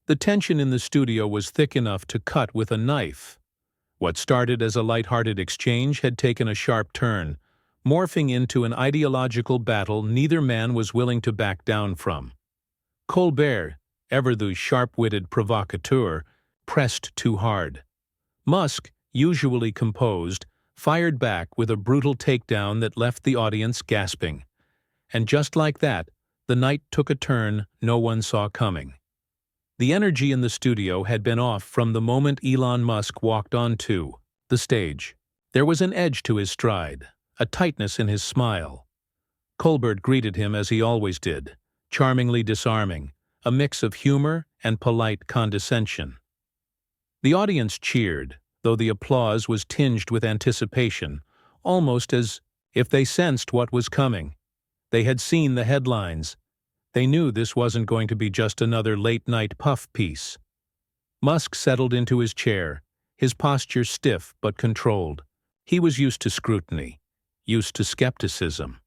The tension in the studio was thick enough to cut with a knife. What started as a lighthearted exchange had taken a sharp turn, morphing into an ideological battle neither man was willing to back down from. Colbert, ever the sharp-witted provocateur, pressed too hard. Musk, usually composed, fired back with a brutal takedown that left the audience gasping. And just like that, the night took a turn no one saw coming. The energy in the studio had been off from the moment Elon Musk walked onto the stage. There was an edge to his stride, a tightness in his smile. Colbert greeted him as he always did, charmingly disarming, a mix of humor and polite condescension. The audience cheered, though the applause was tinged with anticipation, almost as if they sensed what was coming. They had seen the headlines. They knew this wasn't going to be just another late-night puff piece. Musk settled into his chair, his posture stiff but controlled. He was used to scrutiny, used to skepticism.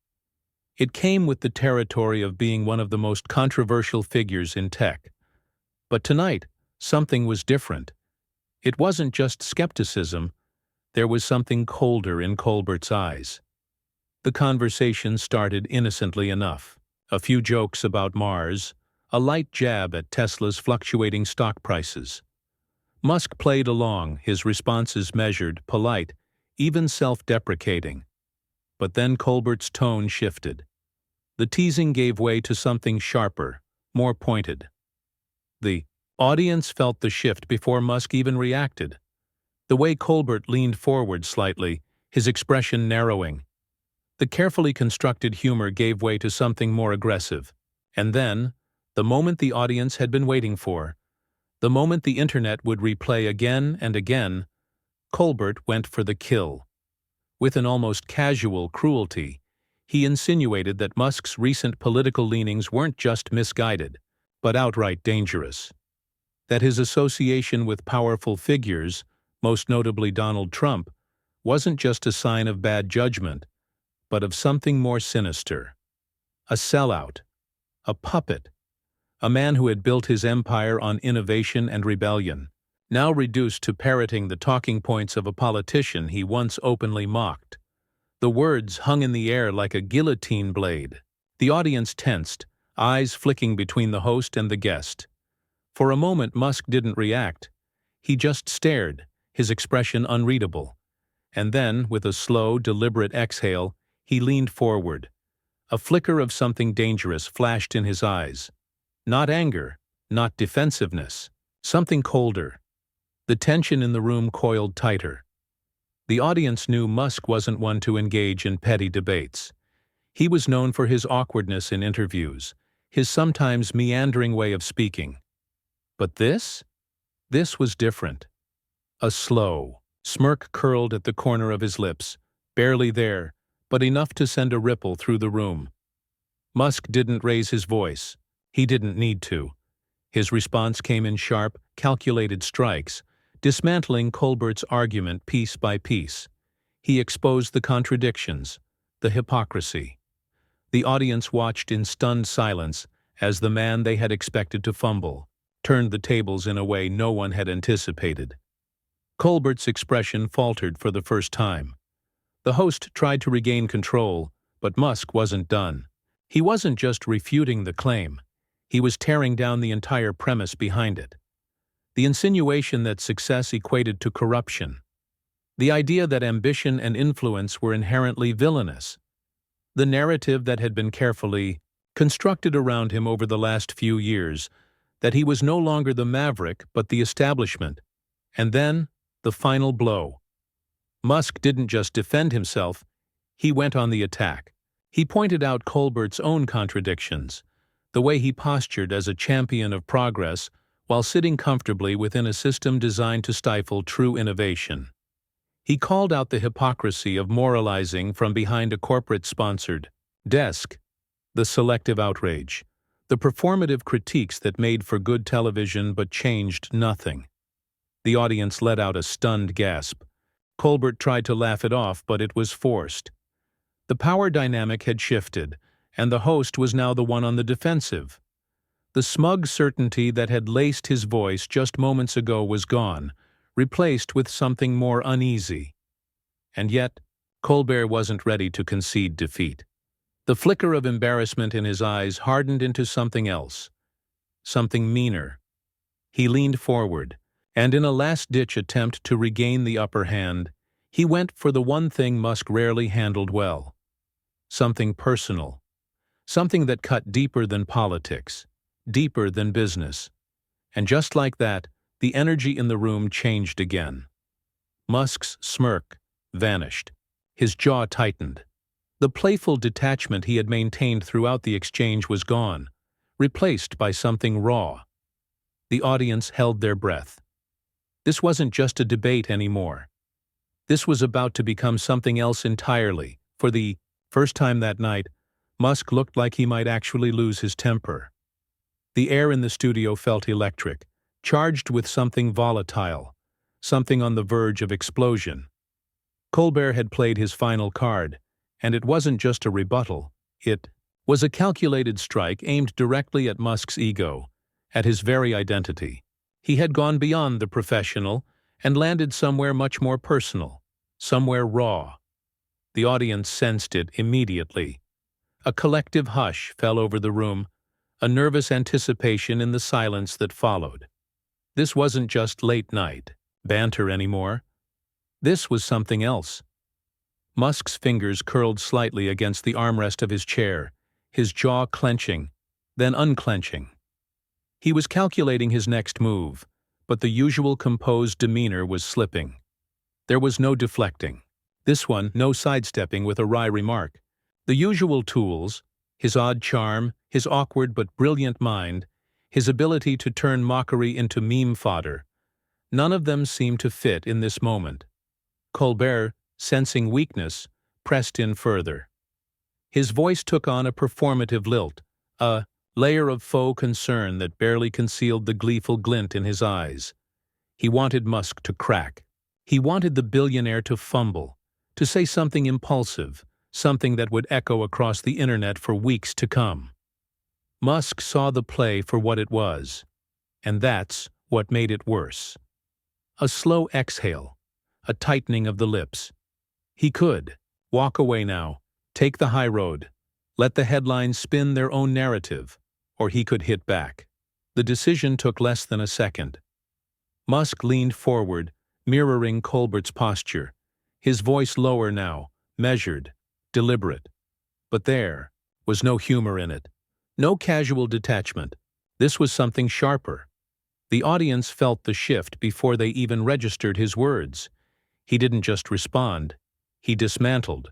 It came with the territory of being one of the most controversial figures in tech. But tonight, something was different. It wasn't just skepticism. There was something colder in Colbert's eyes. The conversation started innocently enough. A few jokes about Mars, a light jab at Tesla's fluctuating stock prices. Musk played along, his responses measured, polite, even self-deprecating. But then Colbert's tone shifted. The teasing gave way to something sharper, more pointed. The audience felt the shift before Musk even reacted. The way Colbert leaned forward slightly, his expression narrowing. The carefully constructed humor gave way to something more aggressive. And then, the moment the audience had been waiting for, the moment the internet would replay again and again, Colbert went for the kill. With an almost casual cruelty, he insinuated that Musk's recent political leanings weren't just misguided, but outright dangerous. That his association with powerful figures, most notably Donald Trump, wasn't just a sign of bad judgment, but of something more sinister. A sellout, a puppet, a man who had built his empire on innovation and rebellion, now reduced to parroting the talking points of a politician he once openly mocked. The words hung in the air like a guillotine blade. The audience tensed, eyes flicking between the host and the guest. For a moment Musk didn't react. He just stared, his expression unreadable. And then, with a slow, deliberate exhale, he leaned forward. A flicker of something dangerous flashed in his eyes. Not anger, not defensiveness, something colder. The tension in the room coiled tighter. The audience knew Musk wasn't one to engage in petty debates. He was known for his awkwardness in interviews, his sometimes meandering way of speaking. But this was different. A slow smirk curled at the corner of his lips, barely there, but enough to send a ripple through the room. Musk didn't raise his voice. He didn't need to. His response came in sharp, calculated strikes, dismantling Colbert's argument piece by piece. He exposed the contradictions, the hypocrisy. The audience watched in stunned silence as the man they had expected to fumble turned the tables in a way no one had anticipated. Colbert's expression faltered for the first time. The host tried to regain control, but Musk wasn't done. He wasn't just refuting the claim. He was tearing down the entire premise behind it. The insinuation that success equated to corruption. The idea that ambition and influence were inherently villainous. The narrative that had been carefully constructed around him over the last few years, that he was no longer the maverick but the establishment. And then, the final blow. Musk didn't just defend himself, he went on the attack. He pointed out Colbert's own contradictions, the way he postured as a champion of progress while sitting comfortably within a system designed to stifle true innovation. He called out the hypocrisy of moralizing from behind a corporate-sponsored desk, the selective outrage, the performative critiques that made for good television but changed nothing. The audience let out a stunned gasp. Colbert tried to laugh it off, but it was forced. The power dynamic had shifted, and the host was now the one on the defensive. The smug certainty that had laced his voice just moments ago was gone, replaced with something more uneasy. And yet, Colbert wasn't ready to concede defeat. The flicker of embarrassment in his eyes hardened into something else, something meaner. He leaned forward, and in a last-ditch attempt to regain the upper hand, he went for the one thing Musk rarely handled well. Something personal. Something that cut deeper than politics, deeper than business. And just like that, the energy in the room changed again. Musk's smirk vanished. His jaw tightened. The playful detachment he had maintained throughout the exchange was gone, replaced by something raw. The audience held their breath. This wasn't just a debate anymore. This was about to become something else entirely. For the first time that night, Musk looked like he might actually lose his temper. The air in the studio felt electric, charged with something volatile, something on the verge of explosion. Colbert had played his final card, and it wasn't just a rebuttal. It was a calculated strike aimed directly at Musk's ego, at his very identity. He had gone beyond the professional and landed somewhere much more personal, somewhere raw. The audience sensed it immediately. A collective hush fell over the room, a nervous anticipation in the silence that followed. This wasn't just late-night banter anymore. This was something else. Musk's fingers curled slightly against the armrest of his chair, his jaw clenching, then unclenching. He was calculating his next move, but the usual composed demeanor was slipping. There was no deflecting. This one, no sidestepping with a wry remark. The usual tools, his odd charm, his awkward but brilliant mind, his ability to turn mockery into meme fodder, none of them seemed to fit in this moment. Colbert, sensing weakness, pressed in further. His voice took on a performative lilt, a layer of faux concern that barely concealed the gleeful glint in his eyes. He wanted Musk to crack. He wanted the billionaire to fumble, to say something impulsive, something that would echo across the internet for weeks to come. Musk saw the play for what it was, and that's what made it worse. A slow exhale, a tightening of the lips. He could walk away now, take the high road, let the headlines spin their own narrative, or he could hit back. The decision took less than a second. Musk leaned forward, mirroring Colbert's posture, his voice lower now, measured, deliberate. But there was no humor in it, no casual detachment. This was something sharper. The audience felt the shift before they even registered his words. He didn't just respond, he dismantled.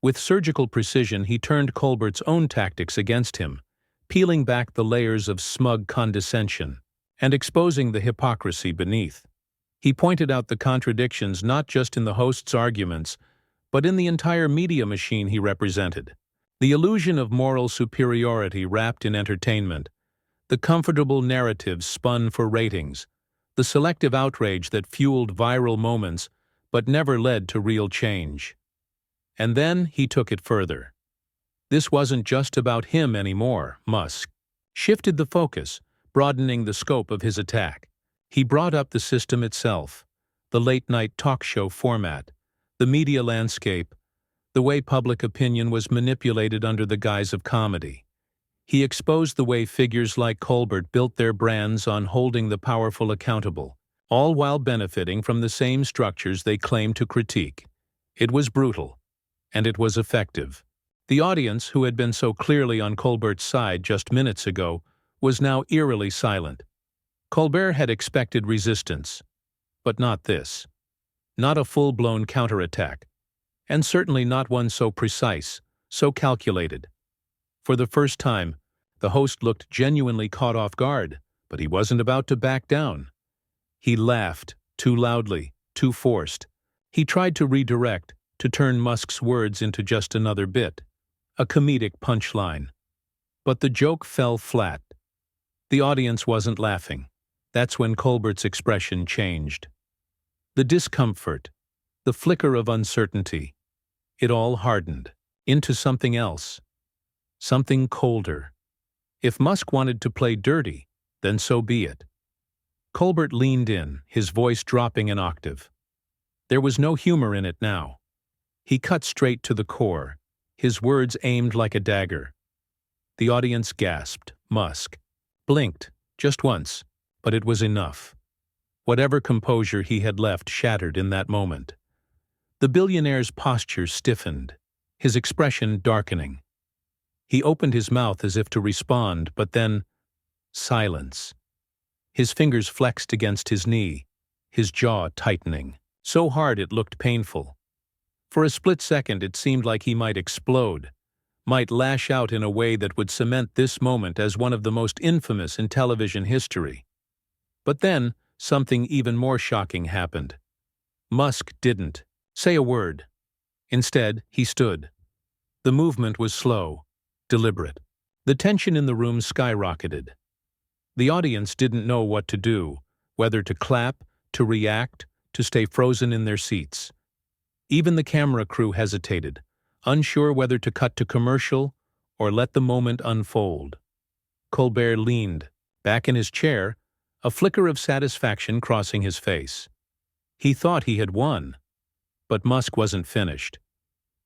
With surgical precision, he turned Colbert's own tactics against him, peeling back the layers of smug condescension and exposing the hypocrisy beneath. He pointed out the contradictions not just in the host's arguments, but in the entire media machine he represented. The illusion of moral superiority wrapped in entertainment, the comfortable narratives spun for ratings, the selective outrage that fueled viral moments but never led to real change. And then he took it further. This wasn't just about him anymore. Musk shifted the focus, broadening the scope of his attack. He brought up the system itself, the late-night talk show format, the media landscape, the way public opinion was manipulated under the guise of comedy. He exposed the way figures like Colbert built their brands on holding the powerful accountable, all while benefiting from the same structures they claimed to critique. It was brutal, and it was effective. The audience, who had been so clearly on Colbert's side just minutes ago, was now eerily silent. Colbert had expected resistance, but not this. Not a full-blown counterattack, and certainly not one so precise, so calculated. For the first time, the host looked genuinely caught off guard, but he wasn't about to back down. He laughed, too loudly, too forced. He tried to redirect, to turn Musk's words into just another bit, a comedic punchline. But the joke fell flat. The audience wasn't laughing. That's when Colbert's expression changed. The discomfort, the flicker of uncertainty, it all hardened into something else, something colder. If Musk wanted to play dirty, then so be it. Colbert leaned in, his voice dropping an octave. There was no humor in it now. He cut straight to the core, his words aimed like a dagger. The audience gasped. Musk blinked, just once, but it was enough. Whatever composure he had left shattered in that moment. The billionaire's posture stiffened, his expression darkening. He opened his mouth as if to respond, but then silence. His fingers flexed against his knee, his jaw tightening, so hard it looked painful. For a split second it seemed like he might explode, might lash out in a way that would cement this moment as one of the most infamous in television history. But then, something even more shocking happened. Musk didn't say a word. Instead, he stood. The movement was slow, deliberate. The tension in the room skyrocketed. The audience didn't know what to do, whether to clap, to react, to stay frozen in their seats. Even the camera crew hesitated, unsure whether to cut to commercial or let the moment unfold. Colbert leaned, back in his chair, a flicker of satisfaction crossing his face. He thought he had won. But Musk wasn't finished.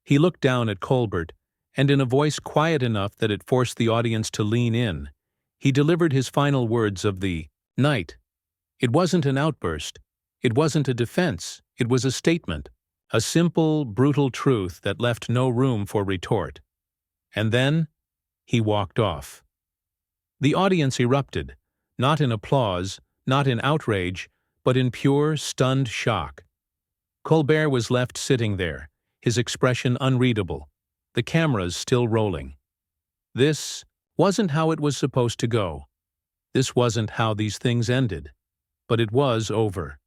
He looked down at Colbert, and in a voice quiet enough that it forced the audience to lean in, he delivered his final words of the night. It wasn't an outburst. It wasn't a defense. It was a statement. A simple, brutal truth that left no room for retort. And then, he walked off. The audience erupted, not in applause, not in outrage, but in pure, stunned shock. Colbert was left sitting there, his expression unreadable, the cameras still rolling. This wasn't how it was supposed to go. This wasn't how these things ended. But it was over.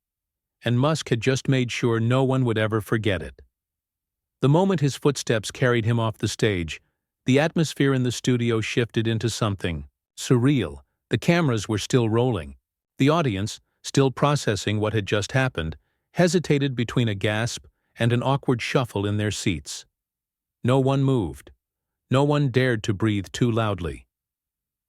And Musk had just made sure no one would ever forget it. The moment his footsteps carried him off the stage, the atmosphere in the studio shifted into something surreal. The cameras were still rolling. The audience, still processing what had just happened, hesitated between a gasp and an awkward shuffle in their seats. No one moved. No one dared to breathe too loudly.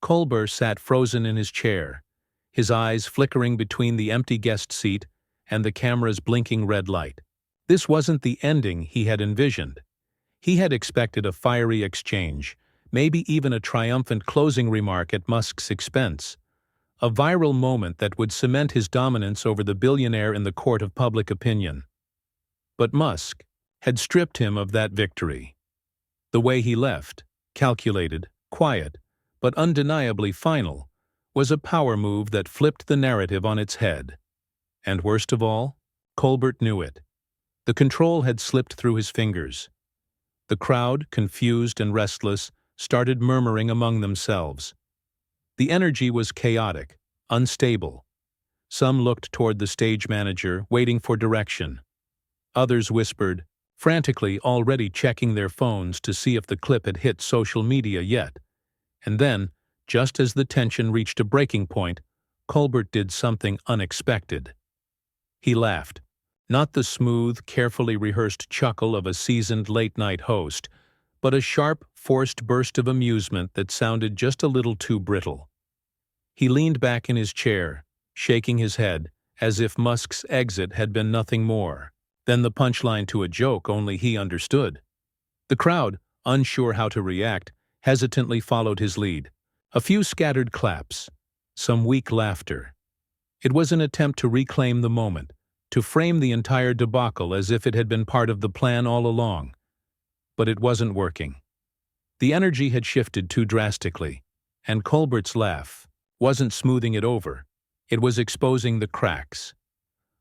Colbert sat frozen in his chair, his eyes flickering between the empty guest seat and the camera's blinking red light. This wasn't the ending he had envisioned. He had expected a fiery exchange, maybe even a triumphant closing remark at Musk's expense, a viral moment that would cement his dominance over the billionaire in the court of public opinion. But Musk had stripped him of that victory. The way he left, calculated, quiet, but undeniably final, was a power move that flipped the narrative on its head. And worst of all, Colbert knew it. The control had slipped through his fingers. The crowd, confused and restless, started murmuring among themselves. The energy was chaotic, unstable. Some looked toward the stage manager, waiting for direction. Others whispered, frantically already checking their phones to see if the clip had hit social media yet. And then, just as the tension reached a breaking point, Colbert did something unexpected. He laughed, not the smooth, carefully rehearsed chuckle of a seasoned late-night host, but a sharp, forced burst of amusement that sounded just a little too brittle. He leaned back in his chair, shaking his head, as if Musk's exit had been nothing more than the punchline to a joke only he understood. The crowd, unsure how to react, hesitantly followed his lead. A few scattered claps, some weak laughter. It was an attempt to reclaim the moment, to frame the entire debacle as if it had been part of the plan all along. But it wasn't working. The energy had shifted too drastically, and Colbert's laugh wasn't smoothing it over. It was exposing the cracks.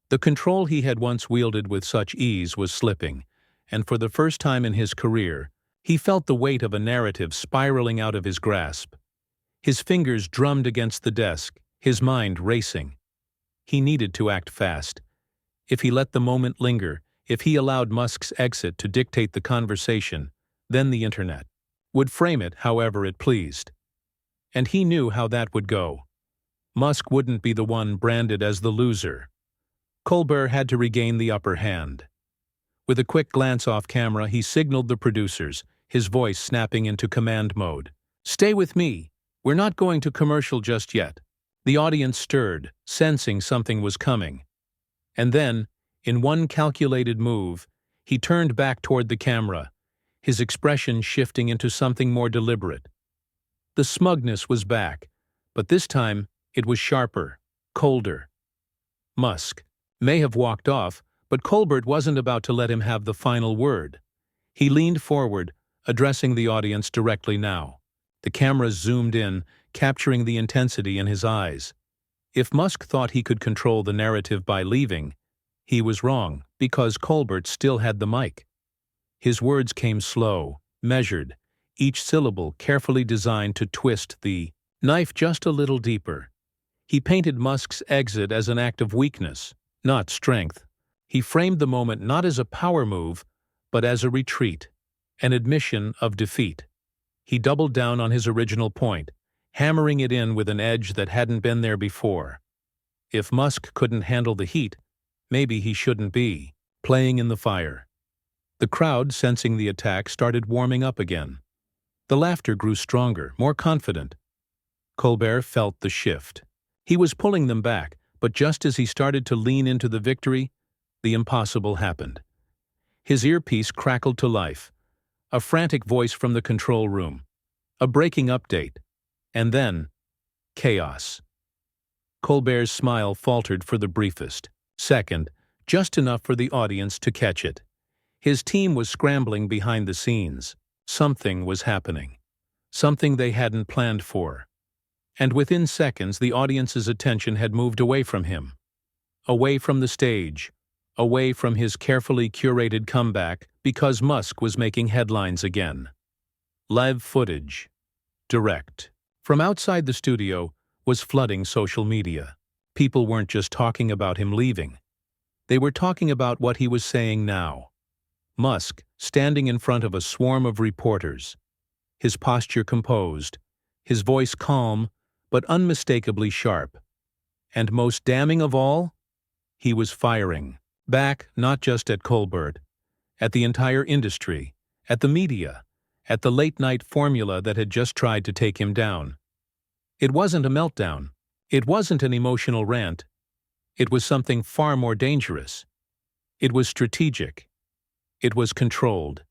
The control he had once wielded with such ease was slipping, and for the first time in his career, he felt the weight of a narrative spiraling out of his grasp. His fingers drummed against the desk, his mind racing. He needed to act fast. If he let the moment linger, if he allowed Musk's exit to dictate the conversation, then the internet would frame it however it pleased. And he knew how that would go. Musk wouldn't be the one branded as the loser. Colbert had to regain the upper hand. With a quick glance off camera, he signaled the producers, his voice snapping into command mode. "Stay with me. We're not going to commercial just yet. The audience stirred, sensing something was coming. And then, in one calculated move, he turned back toward the camera, his expression shifting into something more deliberate. The smugness was back, but this time it was sharper, colder. Musk may have walked off, but Colbert wasn't about to let him have the final word. He leaned forward, addressing the audience directly now. The cameras zoomed in, capturing the intensity in his eyes. If Musk thought he could control the narrative by leaving, he was wrong, because Colbert still had the mic. His words came slow, measured, each syllable carefully designed to twist the knife just a little deeper. He painted Musk's exit as an act of weakness, not strength. He framed the moment not as a power move, but as a retreat, an admission of defeat. He doubled down on his original point, hammering it in with an edge that hadn't been there before. If Musk couldn't handle the heat, maybe he shouldn't be playing in the fire. The crowd, sensing the attack, started warming up again. The laughter grew stronger, more confident. Colbert felt the shift. He was pulling them back, but just as he started to lean into the victory, the impossible happened. His earpiece crackled to life. A frantic voice from the control room. A breaking update. And then, chaos. Colbert's smile faltered for the briefest second, just enough for the audience to catch it. His team was scrambling behind the scenes. Something was happening. Something they hadn't planned for. And within seconds, the audience's attention had moved away from him. Away from the stage. Away from his carefully curated comeback, because Musk was making headlines again. Live footage. Direct. From outside the studio was flooding social media. People weren't just talking about him leaving. They were talking about what he was saying now. Musk, standing in front of a swarm of reporters. His posture composed. His voice calm, but unmistakably sharp. And most damning of all, he was firing. Back not just at Colbert, at the entire industry, at the media, at the late-night formula that had just tried to take him down. It wasn't a meltdown. It wasn't an emotional rant. It was something far more dangerous. It was strategic. It was controlled.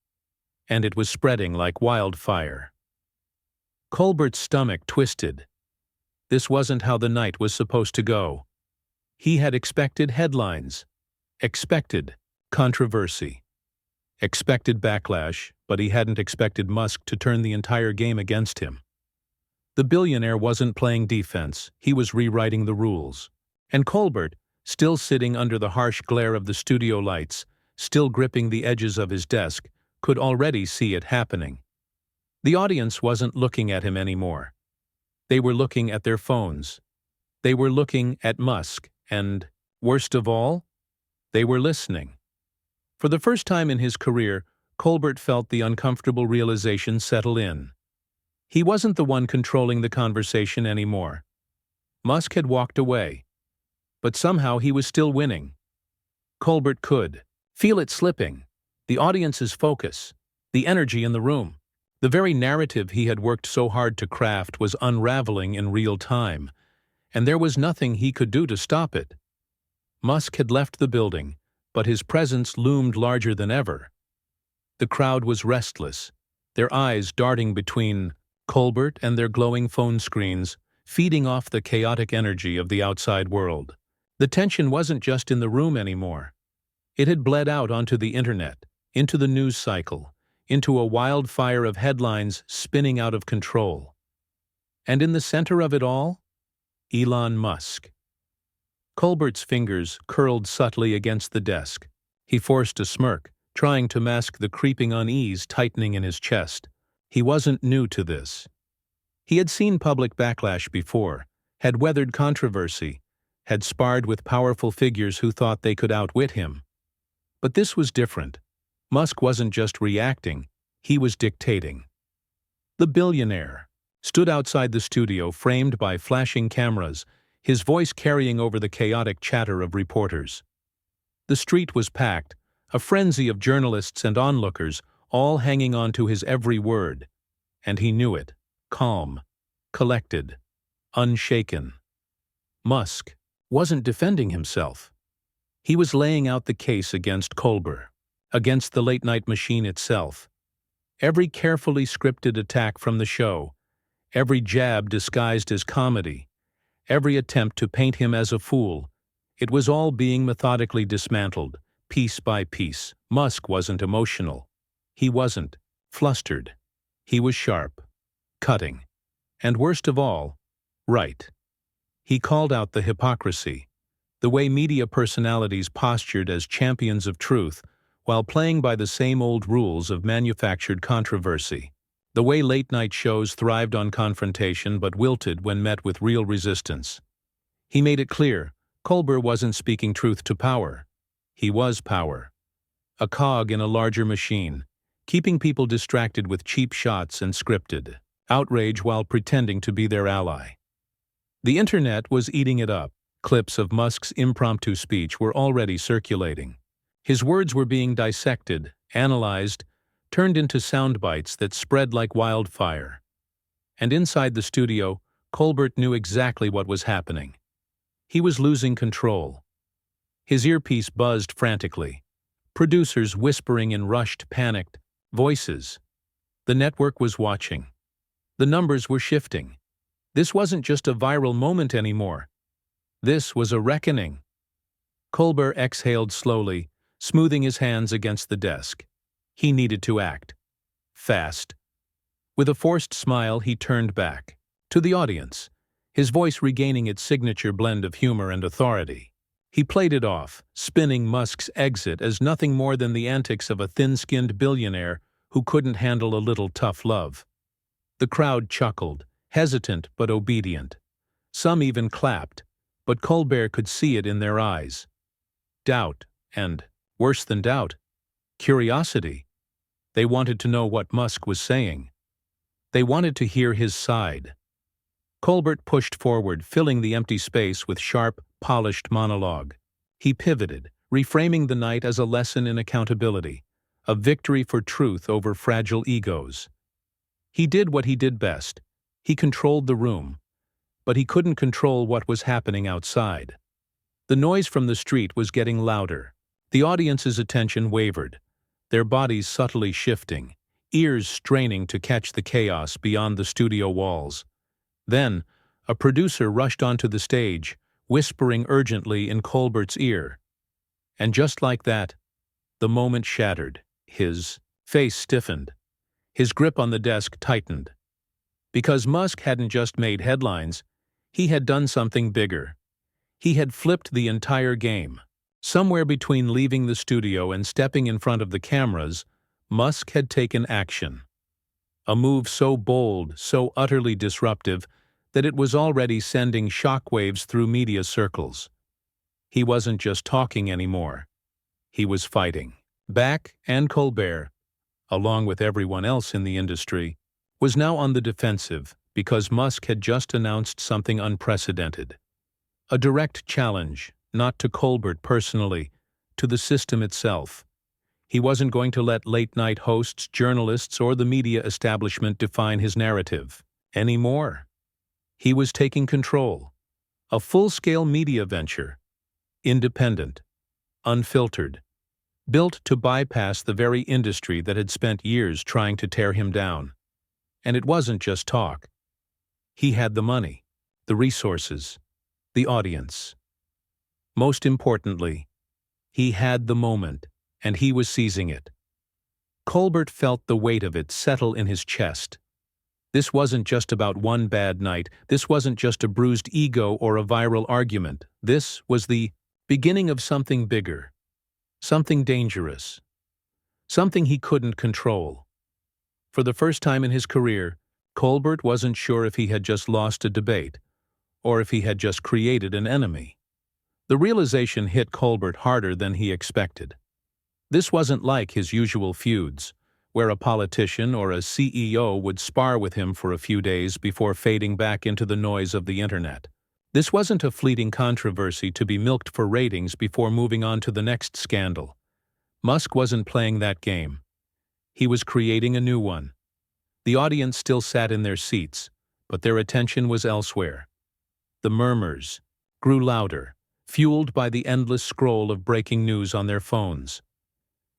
And it was spreading like wildfire. Colbert's stomach twisted. This wasn't how the night was supposed to go. He had expected headlines. Expected controversy. Expected backlash, but he hadn't expected Musk to turn the entire game against him. The billionaire wasn't playing defense, he was rewriting the rules. And Colbert, still sitting under the harsh glare of the studio lights, still gripping the edges of his desk, could already see it happening. The audience wasn't looking at him anymore. They were looking at their phones. They were looking at Musk, and, worst of all, they were listening. For the first time in his career, Colbert felt the uncomfortable realization settle in. He wasn't the one controlling the conversation anymore. Musk had walked away. But somehow he was still winning. Colbert could feel it slipping, the audience's focus, the energy in the room. The very narrative he had worked so hard to craft was unraveling in real time, and there was nothing he could do to stop it. Musk had left the building, but his presence loomed larger than ever. The crowd was restless, their eyes darting between Colbert and their glowing phone screens, feeding off the chaotic energy of the outside world. The tension wasn't just in the room anymore. It had bled out onto the internet, into the news cycle, into a wildfire of headlines spinning out of control. And in the center of it all, Elon Musk. Colbert's fingers curled subtly against the desk. He forced a smirk, trying to mask the creeping unease tightening in his chest. He wasn't new to this. He had seen public backlash before, had weathered controversy, had sparred with powerful figures who thought they could outwit him. But this was different. Musk wasn't just reacting, he was dictating. The billionaire stood outside the studio framed by flashing cameras, his voice carrying over the chaotic chatter of reporters. The street was packed, a frenzy of journalists and onlookers, all hanging on to his every word. And he knew it. Calm. collected, unshaken. Musk wasn't defending himself. He was laying out the case against Colbert, against the late-night machine itself. Every carefully scripted attack from the show, every jab disguised as comedy, every attempt to paint him as a fool, it was all being methodically dismantled, piece by piece. Musk wasn't emotional. He wasn't flustered. He was sharp, cutting, and worst of all, right. He called out the hypocrisy, the way media personalities postured as champions of truth while playing by the same old rules of manufactured controversy, the way late-night shows thrived on confrontation but wilted when met with real resistance. He made it clear Colbert wasn't speaking truth to power. He was power. A cog in a larger machine, keeping people distracted with cheap shots and scripted outrage while pretending to be their ally. The internet was eating it up. Clips of Musk's impromptu speech were already circulating. His words were being dissected, analyzed, turned into sound bites that spread like wildfire. And inside the studio, Colbert knew exactly what was happening. He was losing control. His earpiece buzzed frantically. Producers whispering in rushed, panicked voices. The network was watching. The numbers were shifting. This wasn't just a viral moment anymore. This was a reckoning. Colbert exhaled slowly, smoothing his hands against the desk. He needed to act. Fast. With a forced smile, he turned back. To the audience, his voice regaining its signature blend of humor and authority. He played it off, spinning Musk's exit as nothing more than the antics of a thin-skinned billionaire who couldn't handle a little tough love. The crowd chuckled, hesitant but obedient. Some even clapped, but Colbert could see it in their eyes. Doubt, and, worse than doubt, curiosity. They wanted to know what Musk was saying. They wanted to hear his side. Colbert pushed forward, filling the empty space with sharp, polished monologue. He pivoted, reframing the night as a lesson in accountability, a victory for truth over fragile egos. He did what he did best. He controlled the room, but he couldn't control what was happening outside. The noise from the street was getting louder. The audience's attention wavered, their bodies subtly shifting, ears straining to catch the chaos beyond the studio walls. Then, a producer rushed onto the stage, whispering urgently in Colbert's ear. And just like that, the moment shattered. His face stiffened. His grip on the desk tightened. Because Musk hadn't just made headlines, he had done something bigger. He had flipped the entire game. Somewhere between leaving the studio and stepping in front of the cameras, Musk had taken action. A move so bold, so utterly disruptive, that it was already sending shockwaves through media circles. He wasn't just talking anymore. He was fighting. Back, and Colbert, along with everyone else in the industry, was now on the defensive because Musk had just announced something unprecedented. A direct challenge, not to Colbert personally, to the system itself. He wasn't going to let late-night hosts, journalists, or the media establishment define his narrative anymore. He was taking control. A full-scale media venture. Independent. Unfiltered. Built to bypass the very industry that had spent years trying to tear him down. And it wasn't just talk. He had the money, the resources, the audience. Most importantly, he had the moment, and he was seizing it. Colbert felt the weight of it settle in his chest. This wasn't just about one bad night. This wasn't just a bruised ego or a viral argument. This was the beginning of something bigger, something dangerous, something he couldn't control. For the first time in his career, Colbert wasn't sure if he had just lost a debate, or if he had just created an enemy. The realization hit Colbert harder than he expected. This wasn't like his usual feuds, where a politician or a CEO would spar with him for a few days before fading back into the noise of the internet. This wasn't a fleeting controversy to be milked for ratings before moving on to the next scandal. Musk wasn't playing that game. He was creating a new one. The audience still sat in their seats, but their attention was elsewhere. The murmurs grew louder, fueled by the endless scroll of breaking news on their phones.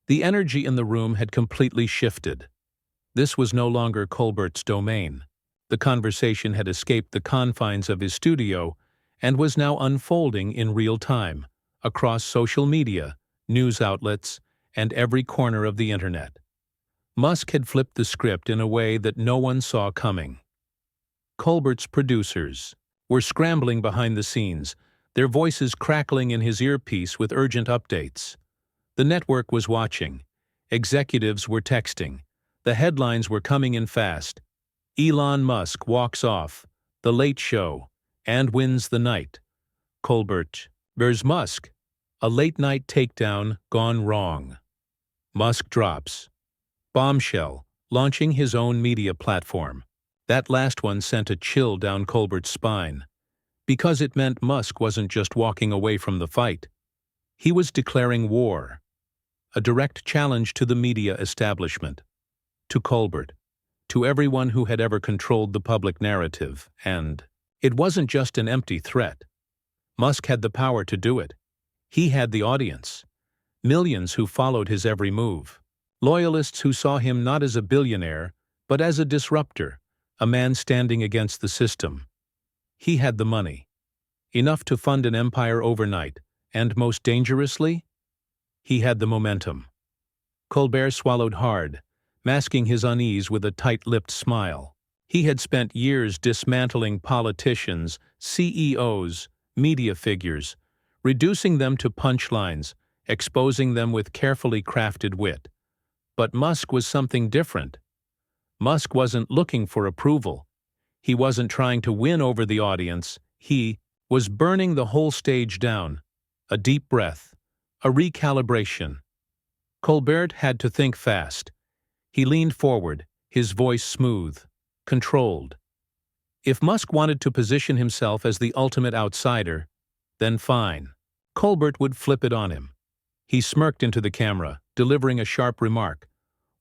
The energy in the room had completely shifted. This was no longer Colbert's domain. The conversation had escaped the confines of his studio and was now unfolding in real time, across social media, news outlets, and every corner of the internet. Musk had flipped the script in a way that no one saw coming. Colbert's producers were scrambling behind the scenes, their voices crackling in his earpiece with urgent updates. The network was watching. Executives were texting. The headlines were coming in fast. Elon Musk walks off, The Late Show, and wins the night. Colbert vs. Musk, a late-night takedown gone wrong. Musk drops. Bombshell, launching his own media platform. That last one sent a chill down Colbert's spine, because it meant Musk wasn't just walking away from the fight. He was declaring war, a direct challenge to the media establishment, to Colbert, to everyone who had ever controlled the public narrative, and it wasn't just an empty threat. Musk had the power to do it. He had the audience, millions who followed his every move, loyalists who saw him not as a billionaire, but as a disruptor, a man standing against the system. He had the money, enough to fund an empire overnight, and most dangerously, he had the momentum. Colbert swallowed hard, masking his unease with a tight-lipped smile. He had spent years dismantling politicians, CEOs, media figures, reducing them to punchlines, exposing them with carefully crafted wit. But Musk was something different. Musk wasn't looking for approval. He wasn't trying to win over the audience. He was burning the whole stage down. A deep breath, a recalibration. Colbert had to think fast. He leaned forward, his voice smooth, controlled. If Musk wanted to position himself as the ultimate outsider, then fine. Colbert would flip it on him. He smirked into the camera, delivering a sharp remark.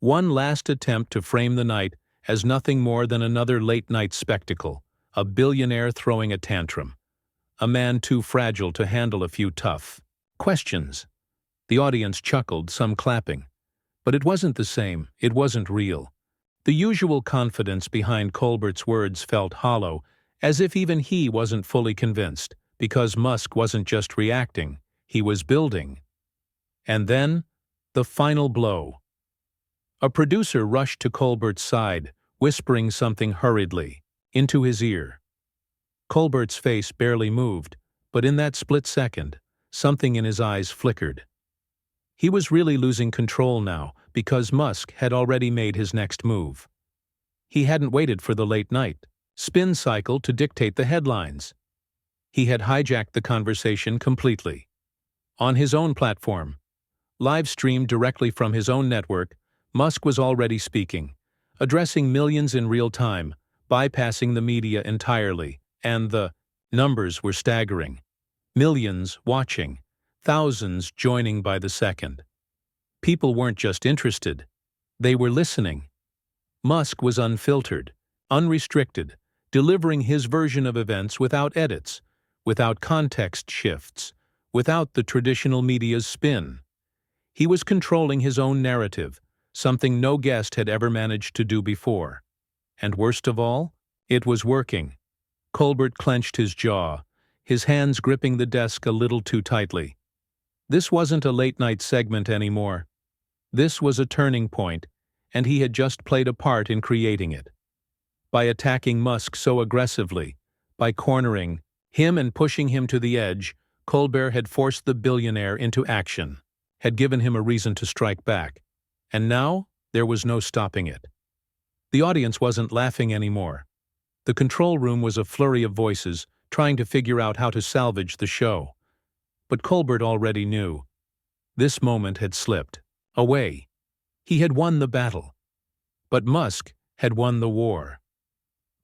One last attempt to frame the night as nothing more than another late-night spectacle, a billionaire throwing a tantrum, a man too fragile to handle a few tough questions. The audience chuckled, some clapping. But it wasn't the same, it wasn't real. The usual confidence behind Colbert's words felt hollow, as if even he wasn't fully convinced, because Musk wasn't just reacting, he was building. And then, the final blow. A producer rushed to Colbert's side, whispering something hurriedly into his ear. Colbert's face barely moved, but in that split second, something in his eyes flickered. He was really losing control now, because Musk had already made his next move. He hadn't waited for the late night spin cycle to dictate the headlines. He had hijacked the conversation completely. On his own platform, live-streamed directly from his own network, Musk was already speaking, addressing millions in real time, bypassing the media entirely, and the numbers were staggering. Millions watching, thousands joining by the second. People weren't just interested, they were listening. Musk was unfiltered, unrestricted, delivering his version of events without edits, without context shifts, without the traditional media's spin. He was controlling his own narrative, something no guest had ever managed to do before. And worst of all, it was working. Colbert clenched his jaw, his hands gripping the desk a little too tightly. This wasn't a late-night segment anymore. This was a turning point, and he had just played a part in creating it. By attacking Musk so aggressively, by cornering him and pushing him to the edge, Colbert had forced the billionaire into action, had given him a reason to strike back. And now, there was no stopping it. The audience wasn't laughing anymore. The control room was a flurry of voices, trying to figure out how to salvage the show. But Colbert already knew. This moment had slipped away. He had won the battle. But Musk had won the war.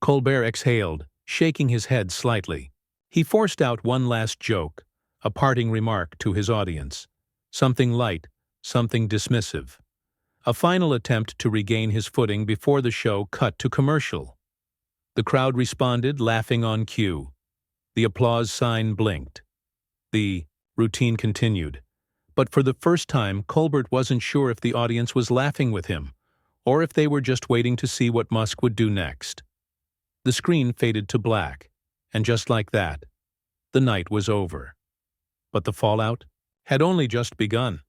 Colbert exhaled, shaking his head slightly. He forced out one last joke, a parting remark to his audience. Something light, something dismissive. A final attempt to regain his footing before the show cut to commercial. The crowd responded, laughing on cue. The applause sign blinked. The routine continued. But for the first time, Colbert wasn't sure if the audience was laughing with him, or if they were just waiting to see what Musk would do next. The screen faded to black, and just like that, the night was over. But the fallout had only just begun.